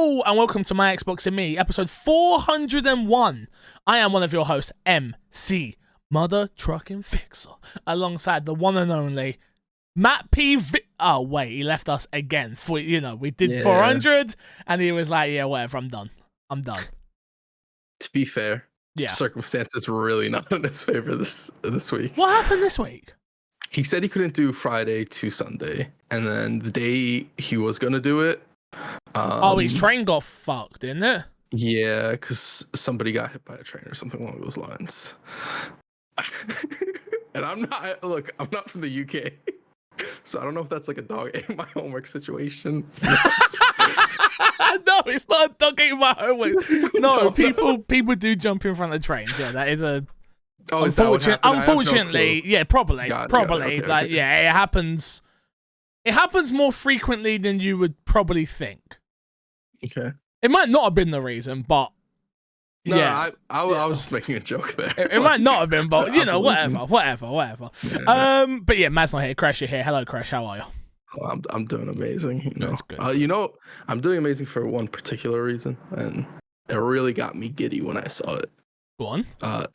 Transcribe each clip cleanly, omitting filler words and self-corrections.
Hello and welcome to My Xbox and Me, episode 401. I am one of your hosts, MC Mother Trucking Fixer, alongside the one and only Matt P. Oh wait, he left us again. For we did 400, and he was like, "Yeah, whatever, I'm done. To be fair, circumstances were really not in his favor this week. What happened this week? He said he couldn't do Friday to Sunday, and then the day he was gonna do it, his train got fucked, didn't it? Yeah, because somebody got hit by a train or something along those lines. And I'm not from the UK, so I don't know if that's like a dog ate my homework situation. No, it's not a dog eating my homework. No, people do jump in front of trains. Yeah, that is a. Oh, is that what happened? Unfortunately, yeah, probably. Okay. Yeah, it happens. It happens more frequently than you would probably think. Okay. It might not have been the reason, but I was just making a joke there. It might not have been, but whatever. Yeah. But yeah, Matt's not here. Crash, you're here. Hello, Crash. How are you? Oh, I'm doing amazing. That's good. I'm doing amazing for one particular reason, and it really got me giddy when I saw it. Go on.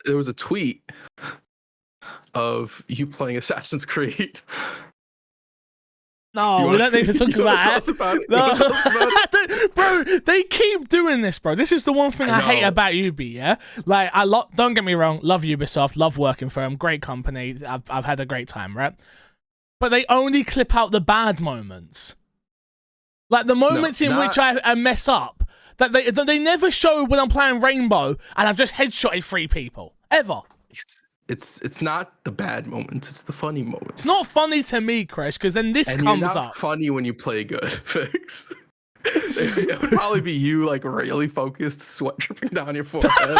There was a tweet of you playing Assassin's Creed. No, we don't need to talk about it. No. Bro, they keep doing this, bro. This is the one thing I hate about Ubi, yeah? Like, don't get me wrong, love Ubisoft, love working for them, great company, I've had a great time, right? But they only clip out the bad moments. Like, the moments in which I mess up, that they never show when I'm playing Rainbow and I've just headshotted 3 people. Ever. It's not the bad moments, it's the funny moments. It's not funny to me, Chris, because then this comes you're not up. Funny when you play good, Fix. It would probably be you like really focused, sweat dripping down your forehead.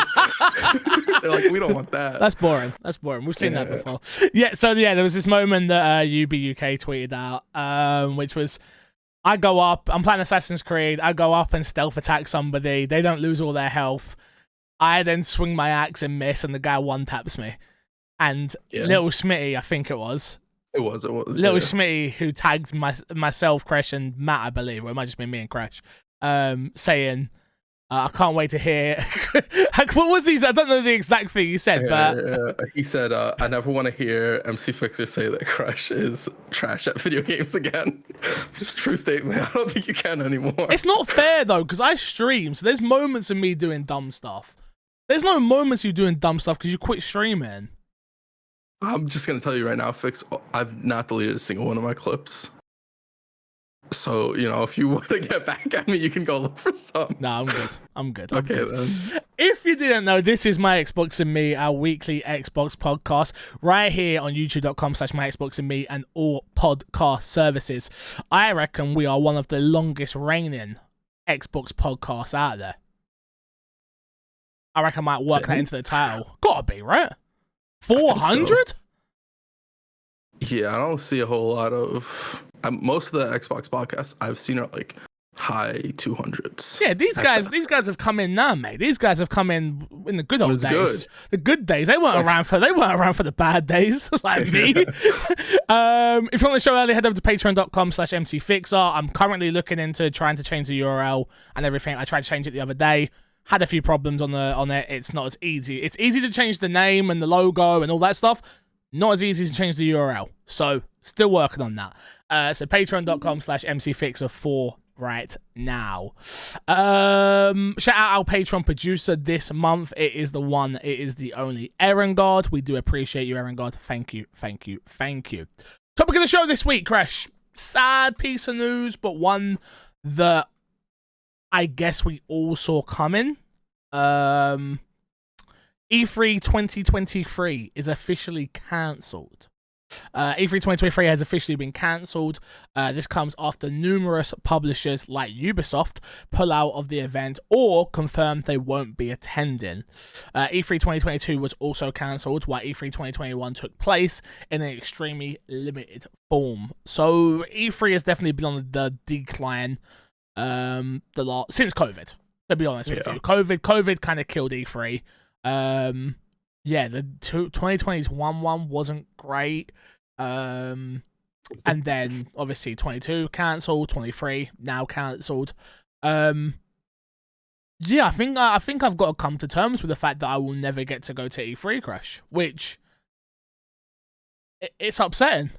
They're like, we don't want that. That's boring. We've seen that before. There was this moment that UB UK tweeted out, which was, I go up, I'm playing Assassin's Creed, I go up and stealth attack somebody, they don't lose all their health. I then swing my axe and miss, and the guy one-taps me. And Little Smitty, I think it was. It was. Little Smitty, who tagged myself, Crash, and Matt, I believe, or it might just be me and Crash, saying, I can't wait to hear. What was he? I don't know the exact thing he said, but he said, I never want to hear MC Fixer say that Crash is trash at video games again. Just true statement. I don't think you can anymore. It's not fair though, because I stream, so there's moments of me doing dumb stuff. There's no moments of you doing dumb stuff because you quit streaming. I'm just gonna tell you right now, Fix. I've not deleted a single one of my clips. So, if you want to get back at me, you can go look for some. No, I'm good. Okay, then. If you didn't know, this is My Xbox and Me, our weekly Xbox podcast, right here on youtube.com/MyXboxandMe and all podcast services. I reckon we are one of the longest reigning Xbox podcasts out there. I reckon I might work that into the title. Gotta be, right? 400? Yeah, I don't see a whole lot of... most of the Xbox podcasts I've seen are like high 200s. Yeah, these guys have come in now, mate. These guys have come in the good old days. Good. The good days. They weren't around for the bad days like me. If you want the show early, head over to patreon.com/mcfixer. I'm currently looking into trying to change the URL and everything. I tried to change it the other day. Had a few problems on it. It's not as easy. It's easy to change the name and the logo and all that stuff. Not as easy to change the URL. So, still working on that. So, patreon.com/mcfixer for right now. Shout out our Patreon producer this month. It is the one, it is the only Erengard. We do appreciate you, Erengard. Thank you. Topic of the show this week, Crash. Sad piece of news, but one that I guess we all saw coming. E3 2023 is officially cancelled. E3 2023 has officially been cancelled. This comes after numerous publishers like Ubisoft pull out of the event or confirm they won't be attending. E3 2022 was also cancelled, while E3 2021 took place in an extremely limited form. So E3 has definitely been on the decline since COVID, to be honest with you. COVID kind of killed E3. The 2021 one wasn't great. And then obviously 22 cancelled, 23 now cancelled. Yeah, I think I've got to come to terms with the fact that I will never get to go to E3, Crash, which it's upsetting.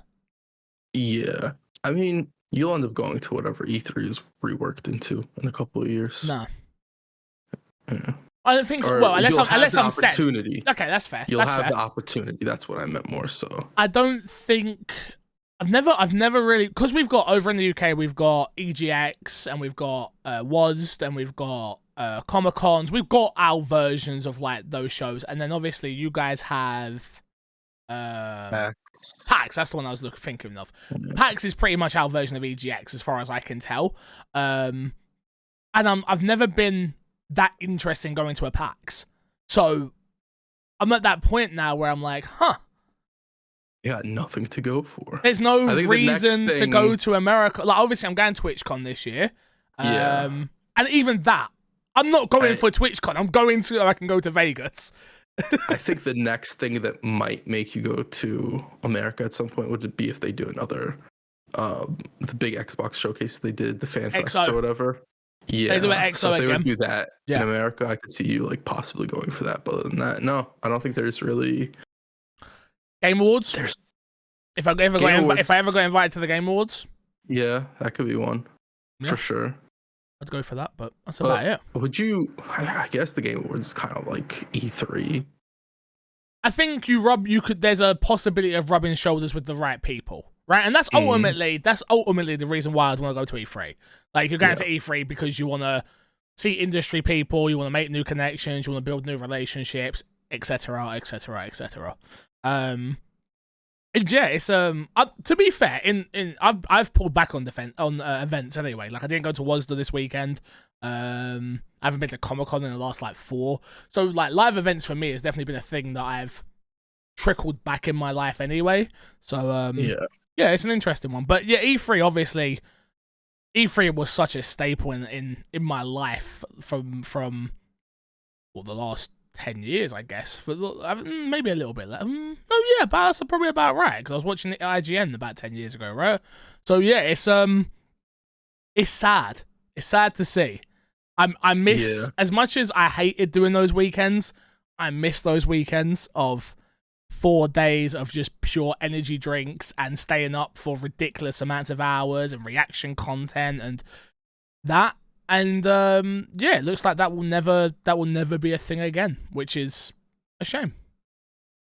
Yeah, I mean, you'll end up going to whatever E3 is reworked into in a couple of years. No, yeah. I don't think so. Well, unless I'm set. Okay, that's fair. You'll that's have fair. the opportunity. That's what I meant more so. I don't think I've never really, because we've got over in the UK, we've got EGX and we've got WOSD and we've got Comic Cons. We've got our versions of like those shows, and then obviously you guys have PAX. That's the one I was thinking of. PAX is pretty much our version of EGX as far as I can tell. And I've never been that interested in going to a PAX. So I'm at that point now where I'm like, you got nothing to go for. There's no reason to go to America. Like, obviously, I'm going to TwitchCon this year. And even that, I'm not going for TwitchCon. I'm going so I can go to Vegas. I think the next thing that might make you go to America at some point would be if they do another, the big Xbox showcase they did, the Fan Fest or whatever. Yeah, they do an XO so if they again. would do that in America, I could see you like possibly going for that. But other than that, no, I don't think there's really Game Awards. If I ever got invited to the Game Awards, yeah, that could be one for sure. I'd go for that, but that's about it. Would you? I guess the Game Awards is kind of like E3. I think there's a possibility of rubbing shoulders with the right people. Right, and that's ultimately the reason why I'd want to go to E3. Like, you're going to E3 because you want to see industry people, you want to make new connections, you want to build new relationships, etc., etc., etc. And yeah, it's to be fair, I've pulled back on events anyway. Like, I didn't go to WOSD this weekend. I haven't been to Comic Con in the last like 4. So like, live events for me has definitely been a thing that I've trickled back in my life anyway. So yeah, it's an interesting one. But yeah, E3 obviously. E3 was such a staple in my life from the last 10 years, I guess. For maybe a little bit less. Oh yeah, but that's probably about right, because I was watching the IGN about 10 years ago, right? So yeah, it's sad. It's sad to see. I miss, as much as I hated doing those weekends, I miss those weekends of 4 days of just pure energy drinks and staying up for ridiculous amounts of hours and reaction content and that. And it looks like that will never be a thing again, which is a shame.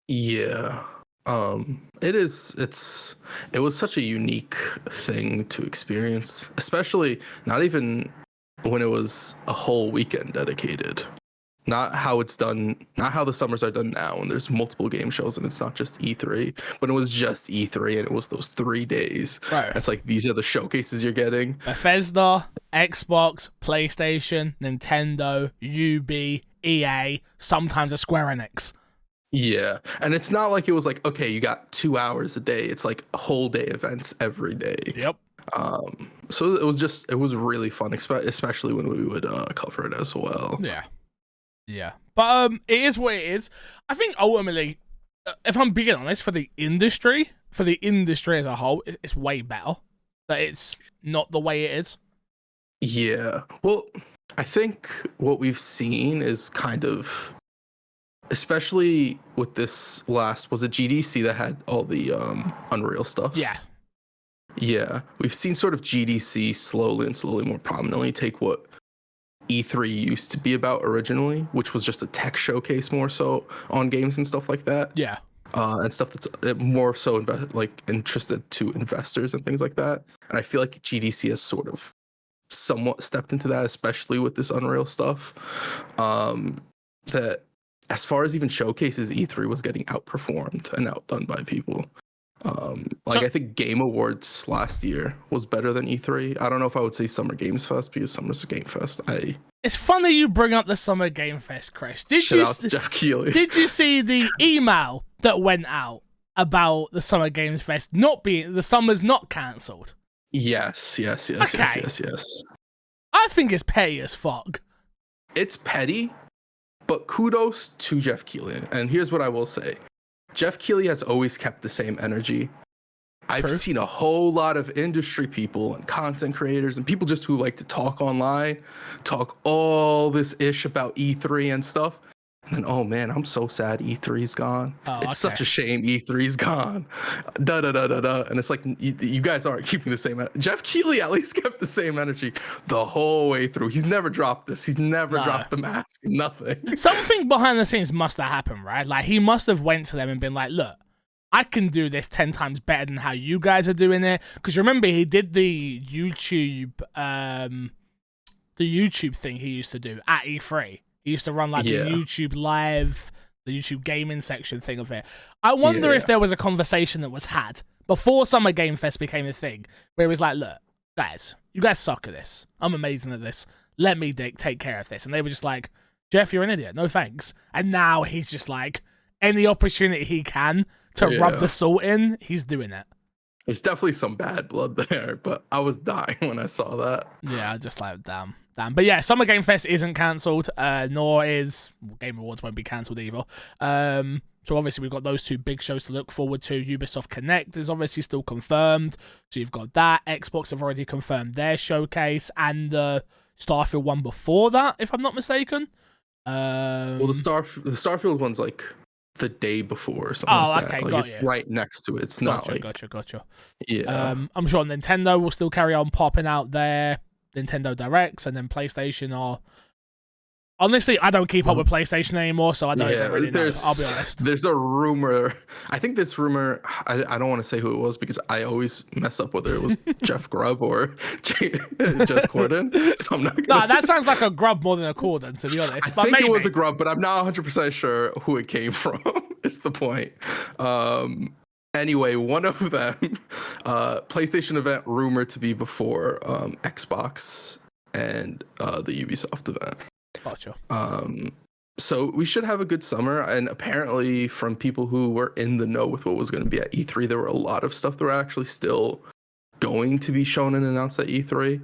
Yeah. It was such a unique thing to experience, especially not even when it was a whole weekend dedicated. Not how it's done, not how the summers are done now, and there's multiple game shows and it's not just E3. But it was just E3 and it was those 3 days. Right. It's like, these are the showcases you're getting. Bethesda, Xbox, PlayStation, Nintendo, UB, EA, sometimes a Square Enix. Yeah, and it's not like it was like, okay, you got 2 hours a day. It's like whole day events every day. Yep. So it was really fun, especially when we would cover it as well. Yeah, but it is what it is. I think ultimately, if I'm being honest, for the industry as a whole, it's way better that it's not the way it is. Yeah, well, I think what we've seen is kind of, especially with this last, was it GDC that had all the Unreal stuff? Yeah, we've seen sort of GDC slowly more prominently take what E3 used to be about originally, which was just a tech showcase more so on games and stuff like that. Yeah. And stuff that's more so interested to investors and things like that. And I feel like GDC has sort of somewhat stepped into that, especially with this Unreal stuff. That as far as even showcases, E3 was getting outperformed and outdone by people. I think Game Awards last year was better than E3. I don't know if I would say Summer Games Fest, because Summer's Game Fest. It's funny you bring up the Summer Game Fest, Chris. Shout out to Jeff Keighley. Did you see the email that went out about the Summer Games Fest the summer's not cancelled? Yes. I think it's petty as fuck. It's petty, but kudos to Jeff Keighley. And here's what I will say. Jeff Keighley has always kept the same energy. I've seen a whole lot of industry people and content creators and people just who like to talk online, talk all this ish about E3 and stuff. And then, oh man, I'm so sad E3's gone. It's such a shame E3's gone. Da da da da da. And it's like, you guys aren't keeping the same energy. Jeff Keighley at least kept the same energy the whole way through. He's never dropped this. He's never dropped the mask. Nothing. Something behind the scenes must have happened, right? Like, he must have went to them and been like, look, I can do this 10 times better than how you guys are doing it. Because remember, he did the YouTube thing he used to do at E3. He used to run like the YouTube live, the YouTube gaming section thing of it. I wonder if there was a conversation that was had before Summer Game Fest became a thing, where it was like, look, guys, you guys suck at this. I'm amazing at this. Let me take care of this. And they were just like, Jeff, you're an idiot. No thanks. And now he's just like, any opportunity he can to rub the salt in, he's doing it. There's definitely some bad blood there, but I was dying when I saw that. Yeah, just like, damn. But yeah, Summer Game Fest isn't cancelled, nor is Game Awards won't be cancelled either. So obviously we've got those two big shows to look forward to. Ubisoft Connect is obviously still confirmed, so you've got that. Xbox have already confirmed their showcase, and the Starfield one before that, if I'm not mistaken. Well, the Starfield one's like the day before or something. Like that. Like, got you. Right next to it. It's not like gotcha. Yeah. I'm sure Nintendo will still carry on popping out their Nintendo Directs, and then PlayStation are. Honestly, I don't keep up with PlayStation anymore, so I don't even really know. I'll be honest. There's a rumor. I think this rumor, I don't want to say who it was because I always mess up whether it was Jeff Grubb or Jez Corden. So I'm not gonna... Nah, that sounds like a Grubb more than a Corden, to be honest. I think it was a Grubb, but I'm not 100% sure who it came from. Is the point. Anyway, one of them, PlayStation event rumored to be before Xbox and the Ubisoft event. Gotcha. So we should have a good summer, and apparently from people who were in the know with what was going to be at E3, there were a lot of stuff that were actually still going to be shown and announced at E3.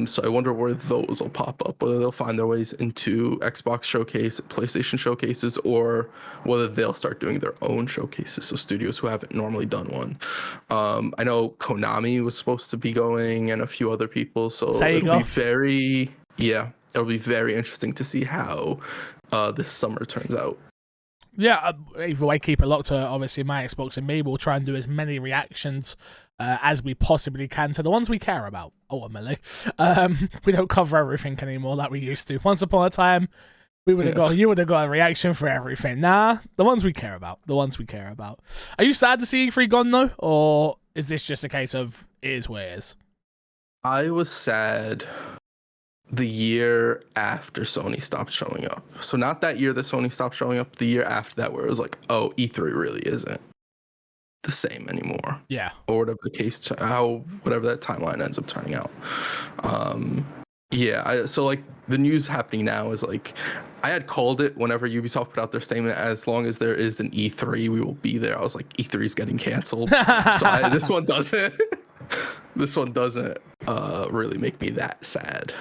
So I wonder where those will pop up, whether they'll find their ways into Xbox showcase, PlayStation showcases, or whether they'll start doing their own showcases. So studios who haven't normally done one. I know Konami was supposed to be going and a few other people. So it'll be very interesting to see how this summer turns out. Yeah, either way, keep it locked to obviously my Xbox and me. We'll try and do as many reactions as we possibly can to the ones we care about, ultimately. We don't cover everything anymore like we used to. Once upon a time, you would have got a reaction for everything. Nah, the ones we care about. Are you sad to see E3 gone, though? Or is this just a case of it is what it is? I was sad the year after Sony stopped showing up. So not that year that Sony stopped showing up, the year after that where it was like, oh, E3 really isn't the same anymore. Yeah. Or whatever the case, whatever that timeline ends up turning out. So like the news happening now is like, I had called it whenever Ubisoft put out their statement, as long as there is an E3, we will be there. I was like, E3 is getting canceled. So this one doesn't. This one doesn't really make me that sad.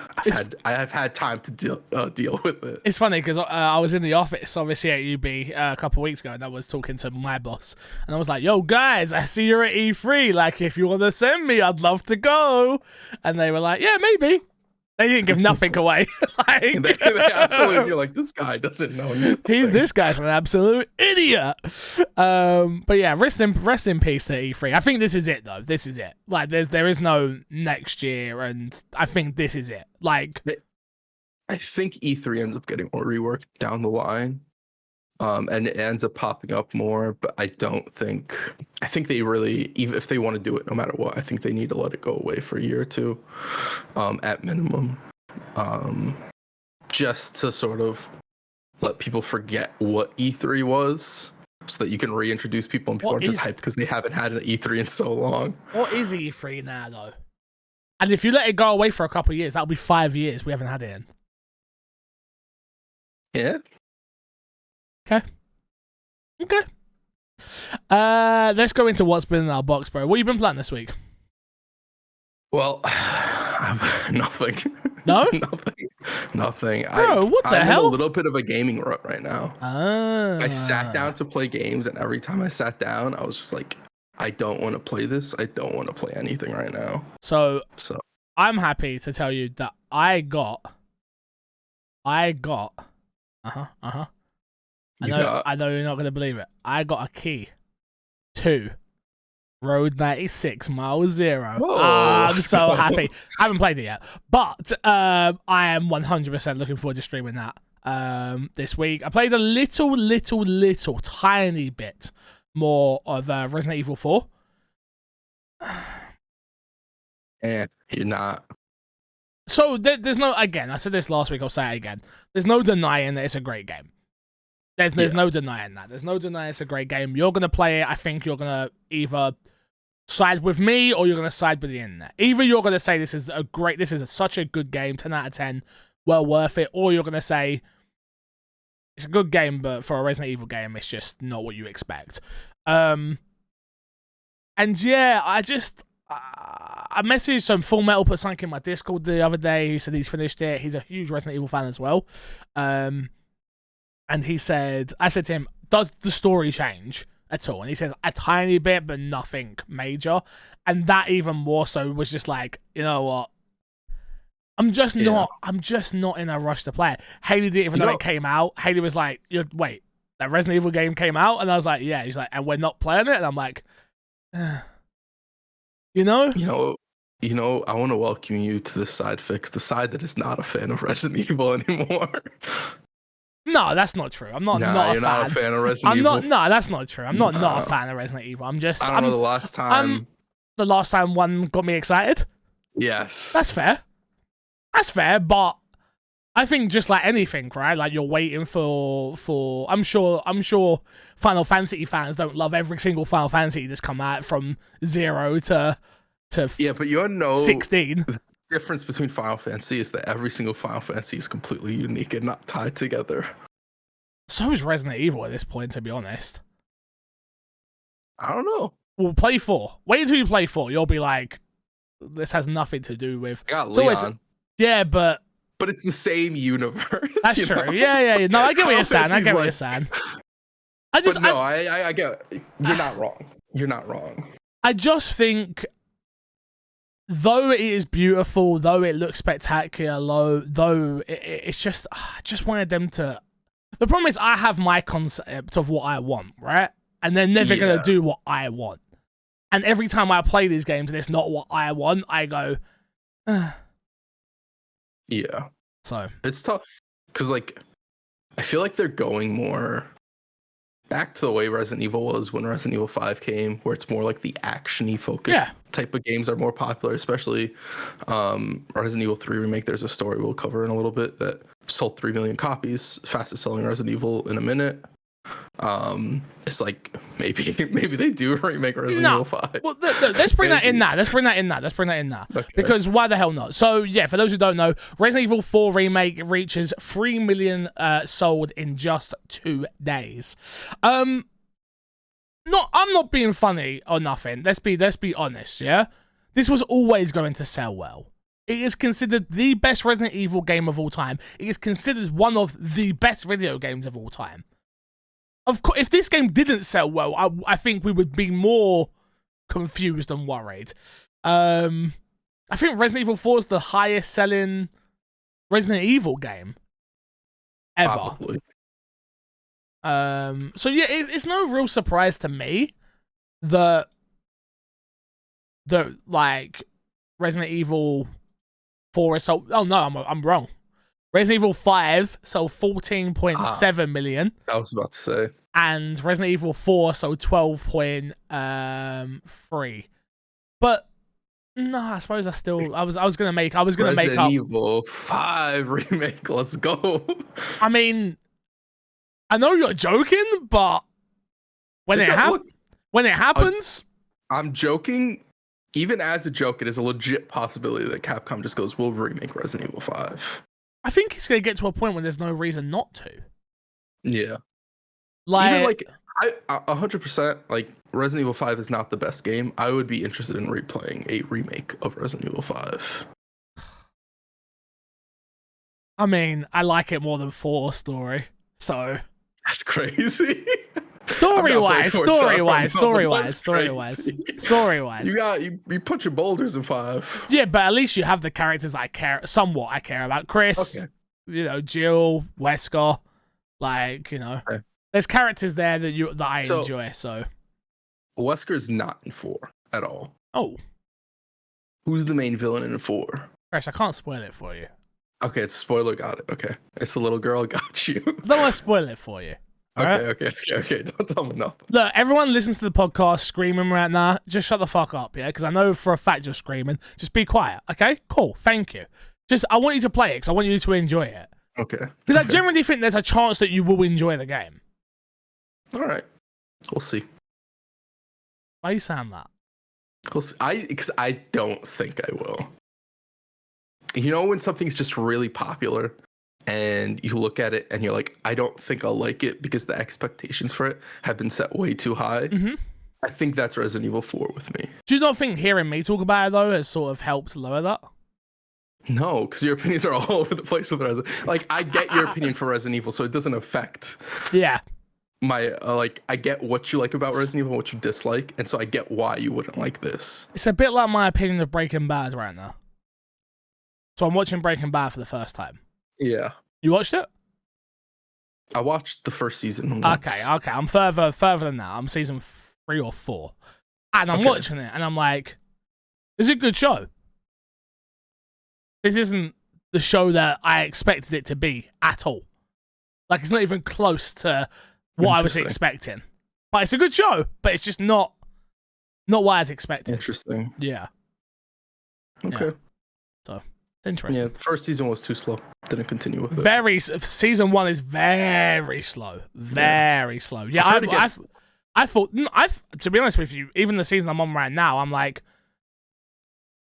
I've had time to deal with it. It's funny because I was in the office, obviously at UB a couple of weeks ago, and I was talking to my boss, and I was like, "Yo, guys, I see you're at E3. Like, if you want to send me, I'd love to go." And they were like, "Yeah, maybe." They didn't give nothing away. They absolutely, you're like, this guy doesn't know nothing. This guy's an absolute idiot. But yeah, rest in peace to E3. I think this is it, though. This is it. Like, there is no next year, and I think this is it. Like, I think E3 ends up getting reworked down the line, and it ends up popping up more. But I think they really, even if they want to do it, no matter what, I think they need to let it go away for a year or two, at minimum, just to sort of let people forget what E3 was, so that you can reintroduce people and people are just hyped because they haven't had an E3 in so long. What is E3 now, though? And if you let it go away for a couple of years, that'll be 5 years we haven't had it in. Yeah. Okay. Let's go into what's been in our box, bro. What have you been playing this week? Well, nothing. No? Nothing. Bro, what the hell? I'm in a little bit of a gaming rut right now. I sat down to play games, and every time I sat down, I was just like, I don't want to play this. I don't want to play anything right now. So I'm happy to tell you that I got. I know you're not gonna believe it. I got a key to Road 96 Mile Zero. I'm so happy. I haven't played it yet, but I am 100% looking forward to streaming that this week. I played a little tiny bit more of Resident Evil 4. And you're not. So there's no, again, I said this last week, I'll say it again. There's no denying that it's a great game. There's no denying that. There's no denying it's a great game. You're going to play it. I think you're going to either side with me or you're going to side with the internet. Either you're going to say this is such a good game, 10 out of 10, well worth it, or you're going to say it's a good game, but for a Resident Evil game, it's just not what you expect. And yeah, I messaged Full Metal, put something in my Discord the other day. He said he's finished it. He's a huge Resident Evil fan as well. And I said to him, does the story change at all? And he said a tiny bit, but nothing major. And that even more so was just like, you know what? I'm just not in a rush to play it. Haley didn't even know it came out. Haley was like, wait, that Resident Evil game came out? And I was like, yeah. He's like, and we're not playing it? And I'm like, You know, I want to welcome you to the side Fix, the side that is not a fan of Resident Evil anymore. No, that's not true. I'm not. Nah, not you're not a fan of Resident I'm Evil. not. No, that's not true. I'm not a fan of Resident Evil. I'm just. I don't know the last time. The last time one got me excited. Yes. That's fair. That's fair, but I think just like anything, right? Like you're waiting for. I'm sure Final Fantasy fans don't love every single Final Fantasy that's come out from 0 to yeah, but you know 16. The difference between Final Fantasy is that every single Final Fantasy is completely unique and not tied together. So is Resident Evil at this point, to be honest. I don't know. Well, play 4. Wait until you play 4. You'll be like, this has nothing to do with. I got Leon. Yeah, but it's the same universe. That's true. Yeah. No, I get what you're saying. I get. You're not wrong. You're not wrong. I just think, though it is beautiful, though it looks spectacular, though it's just, I just wanted them to. The problem is, I have my concept of what I want, right? And they're never gonna do what I want. And every time I play these games and it's not what I want, I go, Yeah. So it's tough because, like, I feel like they're going more back to the way Resident Evil was when Resident Evil 5 came, where it's more like the action-y focused type of games are more popular, especially Resident Evil 3 Remake. There's a story we'll cover in a little bit that sold 3 million copies, fastest selling Resident Evil in a minute. It's like maybe they do remake Resident Evil 5. Well, let's bring that in now. Let's bring that in now. Okay. Because why the hell not? So yeah, for those who don't know, Resident Evil 4 Remake reaches 3 million sold in just 2 days. I'm not being funny or nothing. Let's be honest, yeah? This was always going to sell well. It is considered the best Resident Evil game of all time. It is considered one of the best video games of all time. Of course, if this game didn't sell well, I think we would be more confused and worried. I think Resident Evil 4 is the highest selling Resident Evil game ever. Probably. So yeah, it's no real surprise to me that like Resident Evil 4 is so. Oh no, I'm wrong. Resident Evil 5 sold 14.7 million. I was about to say. And Resident Evil 4 sold 12.3. But no, I suppose I was gonna make up Resident Evil 5 remake. Let's go. I mean, I know you're joking, but when it happens, I'm joking. Even as a joke, it is a legit possibility that Capcom just goes, "We'll remake Resident Evil 5." I think it's going to get to a point where there's no reason not to. Yeah. Like, even I 100%, like, Resident Evil 5 is not the best game. I would be interested in replaying a remake of Resident Evil 5. I mean, I like it more than 4 story, so. That's crazy. Story-wise. You put your boulders in 5. Yeah, but at least you have the characters I care about. Chris, Okay. Jill, Wesker, Okay. there's characters there that I enjoy. So Wesker's not in 4 at all. oh, Who's the main villain in 4? Chris, I can't spoil it for you. Okay, it's a spoiler. Got it. Okay, it's the little girl. Got you. I don't want to spoil it for you. Okay. Don't tell me nothing. Look, everyone listens to the podcast screaming right now. Just shut the fuck up, yeah? Because I know for a fact you're screaming. Just be quiet, okay? Cool. Thank you. I want you to play it because I want you to enjoy it. Okay. Because I generally think there's a chance that you will enjoy the game. All right. We'll see. Why are you saying that? We'll see. Because I don't think I will. You know when something's just really popular and you look at it and you're like, I don't think I'll like it because the expectations for it have been set way too high. Mm-hmm. I think that's Resident Evil 4 with me. Do you not think hearing me talk about it, though, has sort of helped lower that? No, because your opinions are all over the place with Resident. Like, I get your opinion for Resident Evil, so it doesn't affect Yeah. my I get what you like about Resident Evil and what you dislike, and so I get why you wouldn't like this. It's a bit like my opinion of Breaking Bad right now. So I'm watching Breaking Bad for the first time. Yeah. You watched it? I watched the first season once. Okay. I'm further than that. I'm season 3 or 4. And I'm watching it, and I'm like, this is a good show. This isn't the show that I expected it to be at all. Like, it's not even close to what I was expecting. But it's a good show, but it's just not what I was expecting. Interesting. Yeah. Okay. Yeah. So, it's interesting. Yeah, the first season was too slow. Didn't continue with it. Season 1 is very slow. Very slow. Yeah, I thought, to be honest with you, even the season I'm on right now, I'm like,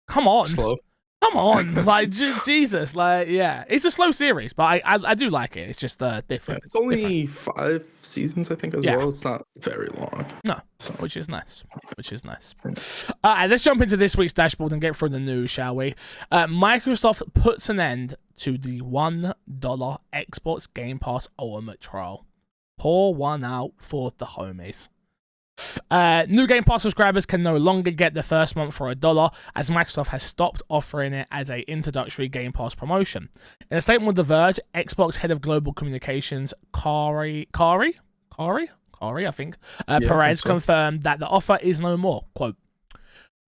come on. Slow. Come on, like Jesus, like yeah, it's a slow series, but I do like it. It's just different. Yeah, it's only 5 seasons, I think, as well. It's not very long. No, which is nice. Let's jump into this week's dashboard and get through the news, shall we? Microsoft puts an end to the $1 Xbox Game Pass Ultimate trial. Pour one out for the homies. New Game Pass subscribers can no longer get the first month for $1 as Microsoft has stopped offering it as an introductory Game Pass promotion. In a statement with The Verge, Xbox head of global communications Kari, I think, Perez confirmed that the offer is no more. Quote,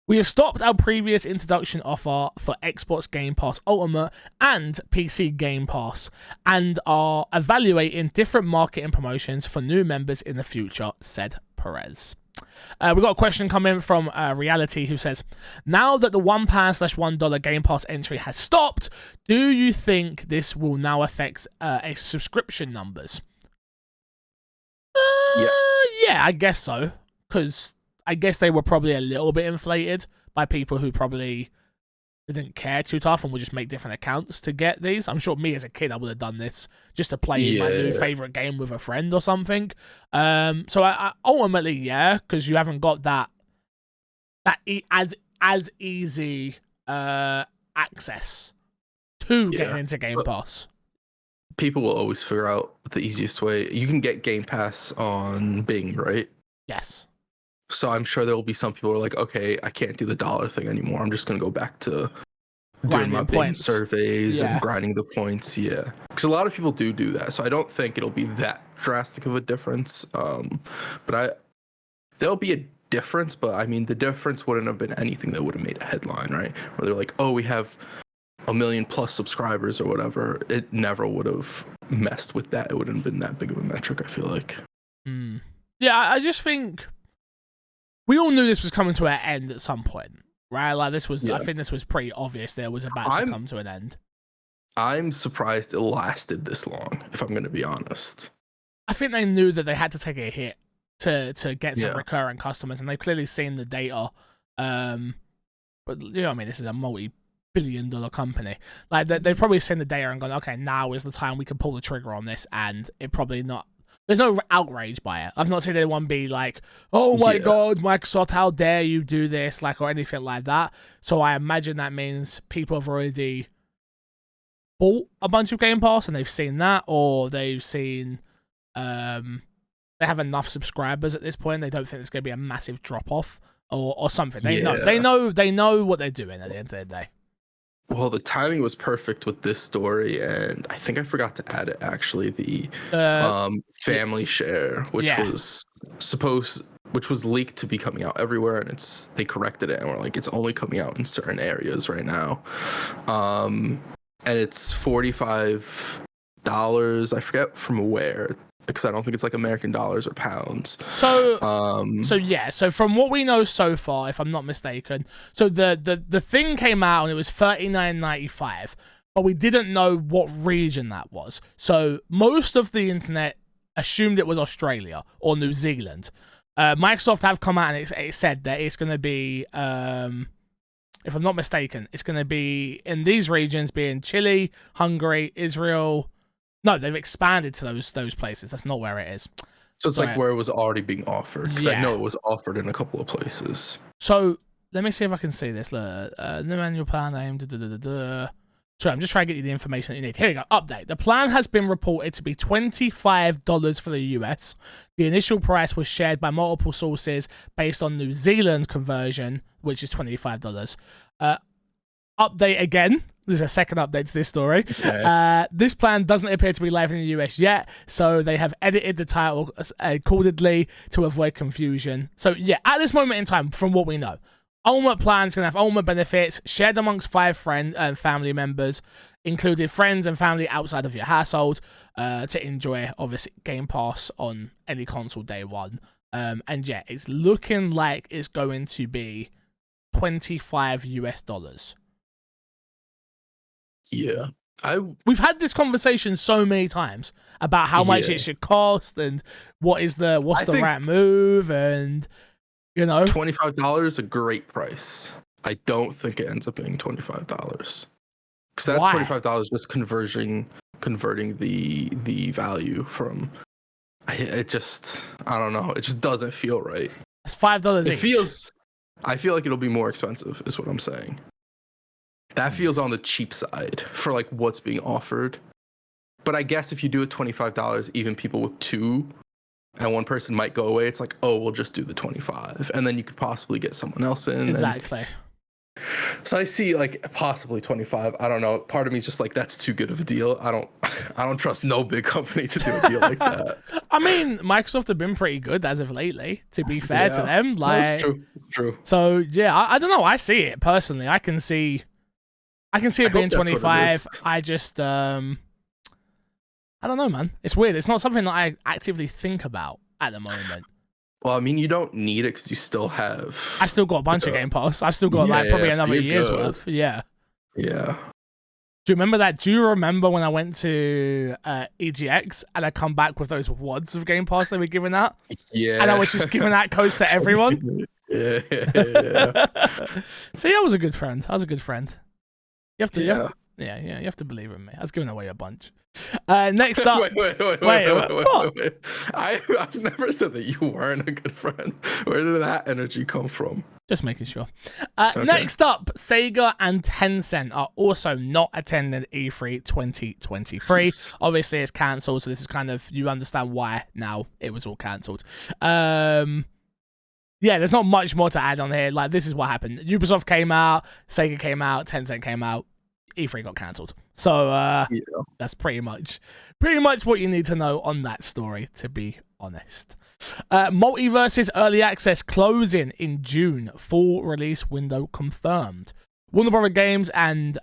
"We have stopped our previous introduction offer for Xbox Game Pass Ultimate and PC Game Pass and are evaluating different marketing promotions for new members in the future," said Perez. We got a question coming from Reality who says, now that the £1/$1 Game Pass entry has stopped, do you think this will now affect subscription numbers? Yes. Yeah, I guess so. Because I guess they were probably a little bit inflated by people who probably didn't care too tough and would just make different accounts to get these. I'm sure me as a kid, I would have done this just to play my new favorite game with a friend or something. So I ultimately, yeah, because you haven't got that as easy access to getting into Game Pass. People will always figure out the easiest way. You can get Game Pass on Bing, right? Yes. So I'm sure there will be some people who are like, okay, I can't do the dollar thing anymore. I'm just going to go back to doing my Bing surveys and grinding the points. Yeah. Because a lot of people do that. So I don't think it'll be that drastic of a difference. But there'll be a difference. But I mean, the difference wouldn't have been anything that would have made a headline, right? Where they're like, oh, we have 1 million plus subscribers or whatever. It never would have messed with that. It wouldn't have been that big of a metric, I feel like. Yeah, I just think we all knew this was coming to an end at some point, right? Like this was, I think this was pretty obvious that it was about to come to an end. I'm surprised it lasted this long, if I'm going to be honest. I think they knew that they had to take a hit to get some recurring customers, and they've clearly seen the data. But you know what I mean? This is a multi-billion-dollar company. Like they've probably seen the data and gone, okay, now is the time we can pull the trigger on this, and it probably not. There's no outrage by it. I've not seen anyone be like, oh my God, Microsoft, how dare you do this, like, or anything like that. So I imagine that means people have already bought a bunch of Game Pass and they've seen that, or they've seen they have enough subscribers at this point. They don't think there's going to be a massive drop off or something. They Yeah. know what they're doing at the end of the day. Well, the timing was perfect with this story, and I think I forgot to add it actually. The family share, which Yeah. which was leaked to be coming out everywhere, and they corrected it, and we're like, it's only coming out in certain areas right now. And it's $45. I forget from where, because I don't think it's like American dollars or pounds. So from what we know so far, if I'm not mistaken, so the thing came out and it was $39.95, but we didn't know what region that was. So most of the internet assumed it was Australia or New Zealand. Microsoft have come out and it said that it's going to be, if I'm not mistaken, it's going to be in these regions, being Chile, Hungary, Israel. No, they've expanded to those places. That's not where it is. So it's like where it was already being offered, because I know it was offered in a couple of places. So let me see if I can see this. New annual plan name. Sorry, I'm just trying to get you the information that you need. Here we go. Update. The plan has been reported to be $25 for the US. The initial price was shared by multiple sources based on New Zealand conversion, which is $25. Update again. There's a second update to this story. Okay. This plan doesn't appear to be live in the US yet, so they have edited the title accordingly to avoid confusion. So yeah, at this moment in time, from what we know, Ultimate plan's going to have Ultimate benefits shared amongst 5 friends and family members, including friends and family outside of your household, to enjoy, obviously, Game Pass on any console day one. And yeah, it's looking like it's going to be $25. Yeah. We've had this conversation so many times about how much it should cost and what's the right move, and $25 a great price. I don't think it ends up being $25 because that's $25 just converting the value from. I don't know. It just doesn't feel right. It's $5 each. I feel like it'll be more expensive, is what I'm saying. That feels on the cheap side for like what's being offered. But I guess if you do it $25, even people with 2 and one person might go away, it's like, oh, we'll just do the 25. And then you could possibly get someone else in. Exactly. So I see like possibly 25. I don't know. Part of me is just like, that's too good of a deal. I don't trust no big company to do a deal like that. I mean, Microsoft have been pretty good as of lately, to be fair to them. Like, that's true. So yeah, I don't know. I see it personally. I can see it being 25. I just I don't know, man. It's weird. It's not something that I actively think about at the moment. Well, I mean, you don't need it because you still have. I still got a bunch of Game Pass. I've still got probably another year's worth. Yeah. Yeah. Do you remember that? Do you remember when I went to EGX and I come back with those wads of Game Pass they were giving out? Yeah. And I was just giving out codes to everyone. Yeah. See, I was a good friend. You have to believe in me. I was giving away a bunch. Next up. Wait. I've never said that you weren't a good friend. Where did that energy come from? Just making sure. Okay. Next up, Sega and Tencent are also not attending E3 2023. Obviously, it's cancelled, so this is kind of, you understand why now it was all cancelled. Yeah, there's not much more to add on here. Like, this is what happened. Ubisoft came out, Sega came out, Tencent came out, E3 got cancelled. So that's pretty much what you need to know on that story, to be honest. Multiverses Early Access closing in June. Full release window confirmed. Warner Bros. Games and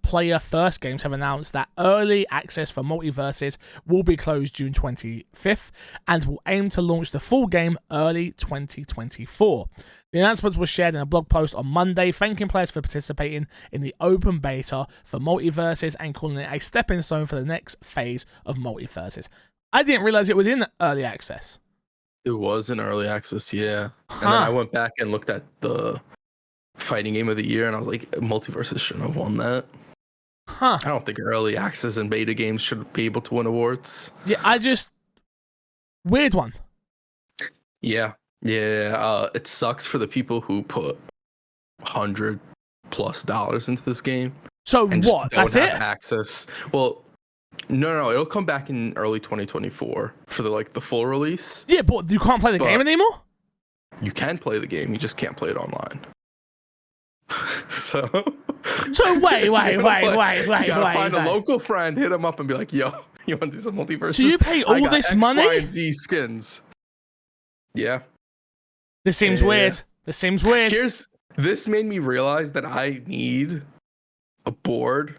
Player First Games have announced that early access for Multiverses will be closed June 25th and will aim to launch the full game early 2024. The announcement was shared in a blog post on Monday, thanking players for participating in the open beta for Multiverses and calling it a stepping stone for the next phase of Multiverses. I didn't realize it was in early access. It was in early access, yeah. And then I went back and looked at the fighting game of the year, and I was like, Multiverses shouldn't have won that. I don't think early access and beta games should be able to win awards. Yeah, weird one. Yeah. It sucks for the people who put $100+ into this game. So what? That's it? Access. Well, No, it'll come back in early 2024 for the full release. Yeah, but you can't play the game anymore? You can play the game, you just can't play it online. So wait. You gotta find a local friend, hit him up, and be like, "Yo, you want to do some multiverses? Do you pay all this money? Y, and Z skins." Yeah. This seems weird. This made me realize that I need a board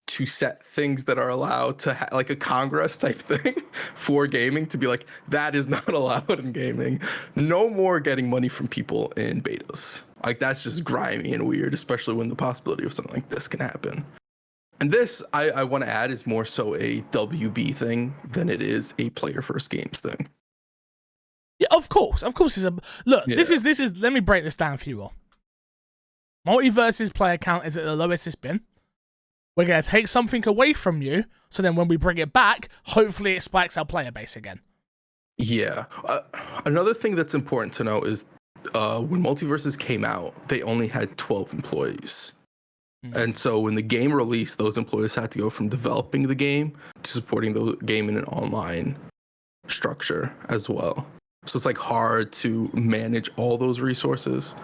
to set things that are allowed to like a Congress type thing for gaming, to be like, that is not allowed in gaming. No more getting money from people in betas. Like, that's just grimy and weird, especially when the possibility of something like this can happen. And this, I want to add, is more so a WB thing than it is a player first games thing. Yeah, of course it's a look. Yeah. This is. Let me break this down for you all. Multiverse's player count is at the lowest it's been. We're gonna take something away from you, so then when we bring it back, hopefully it spikes our player base again. Yeah. Another thing that's important to know is when Multiverses came out, they only had 12 employees. And so when the game released, those employees had to go from developing the game to supporting the game in an online structure as well. So it's like hard to manage all those resources.